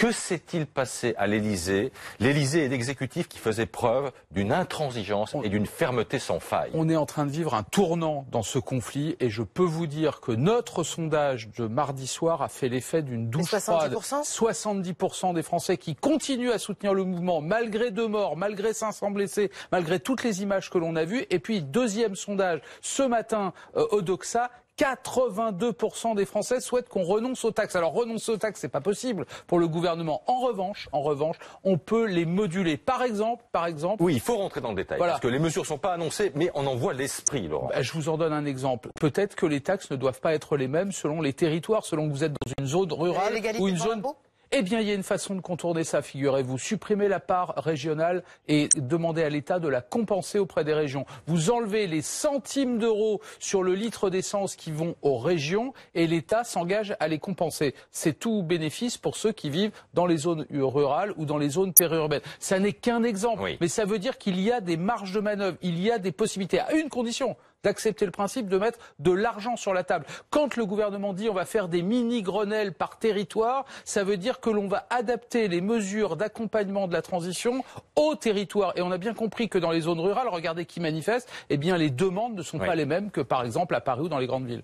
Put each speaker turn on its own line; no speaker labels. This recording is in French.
Que s'est-il passé à l'Élysée? L'Élysée et l'exécutif qui faisaient preuve d'une intransigeance et d'une fermeté sans faille.
On est en train de vivre un tournant dans ce conflit et je peux vous dire que notre sondage de mardi soir a fait l'effet d'une douche froide. 70% des Français qui continuent à soutenir le mouvement malgré 2 morts, malgré 500 blessés, malgré toutes les images que l'on a vues. Et puis, deuxième sondage, ce matin, au Doxa, 82% des Français souhaitent qu'on renonce aux taxes. Alors renoncer aux taxes, c'est pas possible pour le gouvernement. En revanche, on peut les moduler. Par exemple.
Oui, il faut rentrer dans le détail.
Voilà.
Parce que les mesures sont pas annoncées, mais on en voit l'esprit, Laurent.
Je vous en donne un exemple. Peut-être que les taxes ne doivent pas être les mêmes selon les territoires, selon que vous êtes dans une zone rurale ou une zone. Eh bien, il y a une façon de contourner ça, figurez-vous. Supprimez la part régionale et demandez à l'État de la compenser auprès des régions. Vous enlevez les centimes d'euros sur le litre d'essence qui vont aux régions et l'État s'engage à les compenser. C'est tout bénéfice pour ceux qui vivent dans les zones rurales ou dans les zones périurbaines. Ça n'est qu'un exemple,
oui.
Mais ça veut dire qu'il y a des marges de manœuvre, il y a des possibilités, à une condition. D'accepter le principe de mettre de l'argent sur la table. Quand le gouvernement dit on va faire des mini-Grenelles par territoire, ça veut dire que l'on va adapter les mesures d'accompagnement de la transition au territoire. Et on a bien compris que dans les zones rurales, regardez qui manifeste, eh bien les demandes ne sont pas les mêmes que par exemple à Paris ou dans les grandes villes.